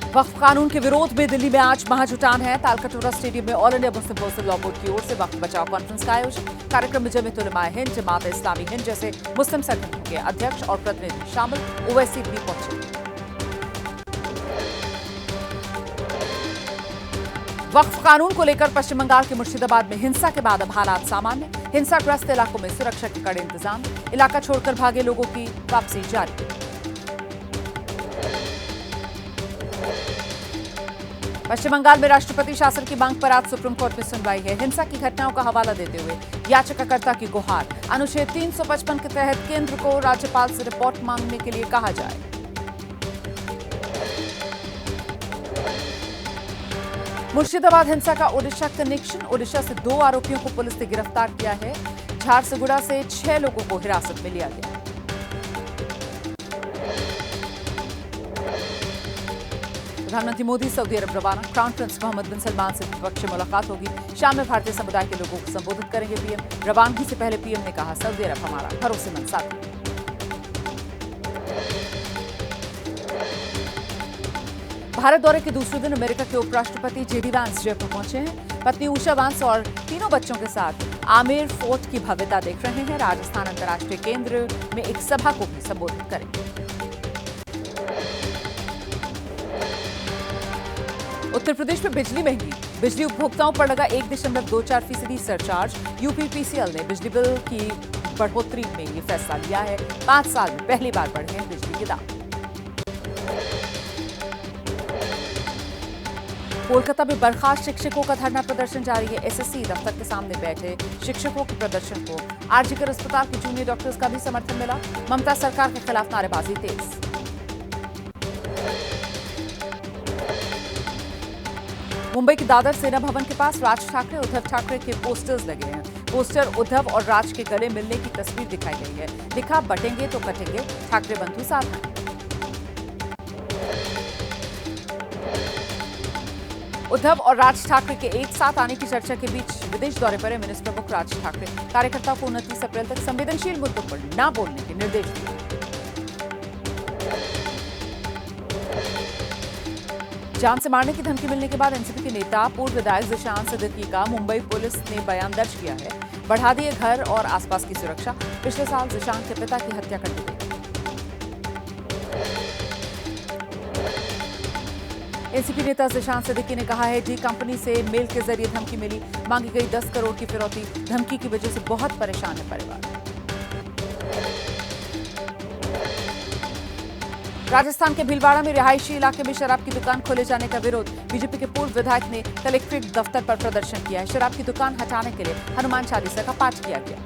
वक्फ कानून के विरोध में दिल्ली में आज महाजुटान है। तालकटोरा स्टेडियम में all India Muslim personal law board की ओर से वक्फ बचाओ कॉन्फ्रेंस का आयोजन। कार्यक्रम में जमीयत उलमाए हिंद, जमात इस्लामी हिंद जैसे मुस्लिम संगठनों के अध्यक्ष और प्रतिनिधि शामिल। ओवैसी भी पहुंचे। वक्फ कानून को लेकर पश्चिम बंगाल के मुर्शिदाबाद में हिंसा के बाद अब हालात सामान्य। हिंसाग्रस्त इलाकों में सुरक्षा के कड़े इंतजाम। इलाका छोड़कर भागे लोगों की वापसी जारी। पश्चिम बंगाल में राष्ट्रपति शासन की मांग पर आज सुप्रीम कोर्ट में सुनवाई है। हिंसा की घटनाओं का हवाला देते हुए याचिकाकर्ता की गुहार, अनुच्छेद 355 के तहत केंद्र को राज्यपाल से रिपोर्ट मांगने के लिए कहा जाए। मुर्शिदाबाद हिंसा का ओडिशा कनेक्शन। ओडिशा से 2 आरोपियों को पुलिस ने गिरफ्तार किया है। झारसुगुड़ा से 6 लोगों को हिरासत में लिया गया। प्रधानमंत्री मोदी सऊदी अरब रवाना। क्राउन प्रिंस मोहम्मद बिन सलमान से द्विपक्षीय मुलाकात होगी। शाम में भारतीय समुदाय के लोगों को संबोधित करेंगे पीएम। रवानगी से पहले पीएम ने कहा, सऊदी अरब हमारा भरोसेमंद साथी। भारत दौरे के दूसरे दिन अमेरिका के उपराष्ट्रपति जेडी वांस जयपुर पहुंचे हैं। पत्नी उषा वांस और तीनों बच्चों के साथ आमेर फोर्ट की भव्यता देख रहे हैं। राजस्थान अंतर्राष्ट्रीय केंद्र में एक सभा को भी संबोधित करेंगे। उत्तर प्रदेश में बिजली महंगी। बिजली उपभोक्ताओं पर लगा 1.24% सरचार्ज। यूपीपीसीएल ने बिजली बिल की बढ़ोतरी में ये फैसला लिया है। 5 साल में पहली बार बढ़े हैं बिजली के दाम। कोलकाता में बर्खास्त शिक्षकों का धरना प्रदर्शन जारी है। एसएससी दफ्तर के सामने बैठे शिक्षकों के प्रदर्शन को आरजीकर अस्पताल के जूनियर डॉक्टर्स का भी समर्थन मिला। ममता सरकार के खिलाफ नारेबाजी तेज। मुंबई के दादर सेना भवन के पास राज ठाकरे, उद्धव ठाकरे के पोस्टर्स लगे हैं। पोस्टर उद्धव और राज के गले मिलने की तस्वीर दिखाई गई है। लिखा, बटेंगे तो कटेंगे, ठाकरे बंधु साथ हैं। उद्धव और राज ठाकरे के एक साथ आने की चर्चा के बीच विदेश दौरे पर मिनिस्टर प्रमुख राज ठाकरे कार्यकर्ताओं को 29 अप्रैल तक संवेदनशील मुद्दों पर न बोलने के निर्देश दिए। जान से मारने की धमकी मिलने के बाद एनसीपी के नेता पूर्व विधायक जिशान सिद्दीकी का मुंबई पुलिस ने बयान दर्ज किया है। बढ़ा दिए घर और आसपास की सुरक्षा। पिछले साल जिशान के पिता की हत्या कर दी गई। एनसीपी नेता जिशान सिद्दीकी ने कहा है, डी कंपनी से मेल के जरिए धमकी मिली। मांगी गई 10 करोड़ की फिरौती। धमकी की वजह से बहुत परेशान है परिवार। राजस्थान के भीलवाड़ा में रिहायशी इलाके में शराब की दुकान खोले जाने का विरोध। बीजेपी के पूर्व विधायक ने कलेक्ट्रेट दफ्तर पर प्रदर्शन किया है। शराब की दुकान हटाने के लिए हनुमान चालीसा का पाठ किया गया।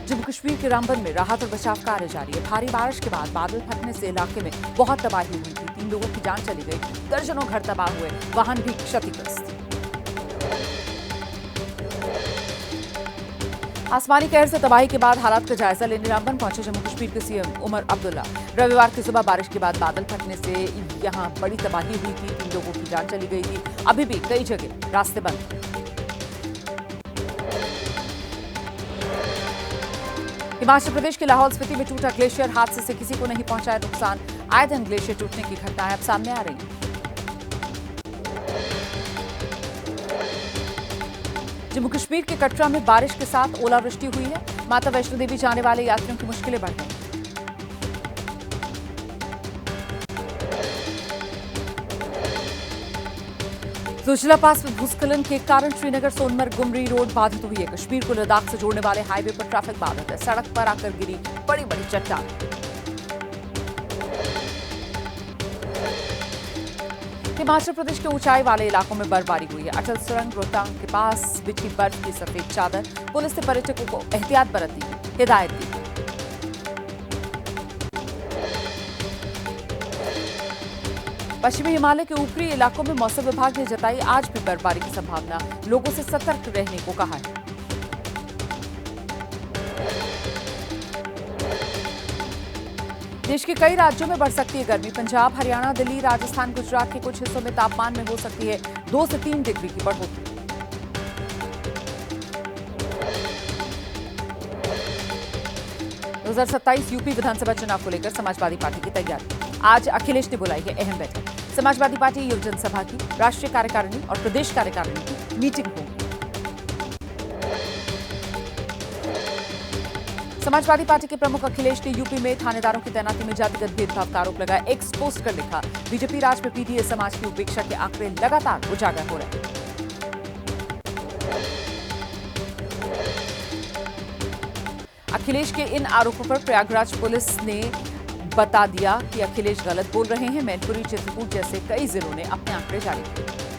जम्मू कश्मीर के रामबन में राहत और बचाव कार्य जारी है। भारी बारिश के बाद बादल फटने से इलाके में बहुत तबाही हुई थी। 3 लोगों की जान चली गई। दर्जनों घर तबाह हुए, वाहन भी क्षतिग्रस्त। आसमानी कहर से तबाही के बाद हालात का जायजा लेने रामबन पहुंचे जम्मू कश्मीर के सीएम उमर अब्दुल्ला। रविवार की सुबह बारिश के बाद बादल फटने से यहां बड़ी तबाही हुई थी। 3 लोगों की जान चली गई थी। अभी भी कई जगह रास्ते बंद। हिमाचल प्रदेश के लाहौल स्पीति में टूटा ग्लेशियर। हादसे से किसी को नहीं पहुंचा नुकसान। आए दिन ग्लेशियर टूटने की घटनाएं अब सामने आ रही हैं। जम्मू कश्मीर के कटरा में बारिश के साथ ओलावृष्टि हुई है। माता वैष्णो देवी जाने वाले यात्रियों की मुश्किलें बढ़ गई। जोजिला पास में भूस्खलन के कारण श्रीनगर सोनमर्ग गुमरी रोड बाधित हुई है। कश्मीर को लद्दाख से जोड़ने वाले हाईवे पर ट्रैफिक बाधित है। सड़क पर आकर गिरी बड़ी बड़ी चट्टान। हिमाचल प्रदेश के ऊंचाई वाले इलाकों में बर्फबारी हुई है। अटल सुरंग रोहतांग के पास बिछी बर्फ की सफेद चादर। पुलिस ने पर्यटकों को एहतियात बरतने की हिदायत दी। पश्चिमी हिमालय के ऊपरी इलाकों में मौसम विभाग ने जताई आज भी बर्फबारी की संभावना। लोगों से सतर्क रहने को कहा है। देश के कई राज्यों में बढ़ सकती है गर्मी। पंजाब, हरियाणा, दिल्ली, राजस्थान, गुजरात के कुछ हिस्सों में तापमान में हो सकती है 2 से 3 डिग्री की बढ़ोतरी। 2027 यूपी विधानसभा चुनाव को लेकर समाजवादी पार्टी की तैयारी। आज अखिलेश ने बुलाई है अहम बैठक। समाजवादी पार्टी युवा जनसभा की, राष्ट्रीय कार्यकारिणी और प्रदेश कार्यकारिणी की मीटिंग होगी। समाजवादी पार्टी के प्रमुख अखिलेश ने यूपी में थानेदारों की तैनाती में जातिगत भेदभाव का आरोप लगाया। एक्स पोस्ट कर लिखा, बीजेपी राज में पीडीए समाज की उपेक्षा के आंकड़े लगातार उजागर हो रहे हैं। अखिलेश के इन आरोपों पर प्रयागराज पुलिस ने बता दिया कि अखिलेश गलत बोल रहे हैं। मैनपुरी, चित्रकूट जैसे कई जिलों ने अपने आंकड़े जारी किए।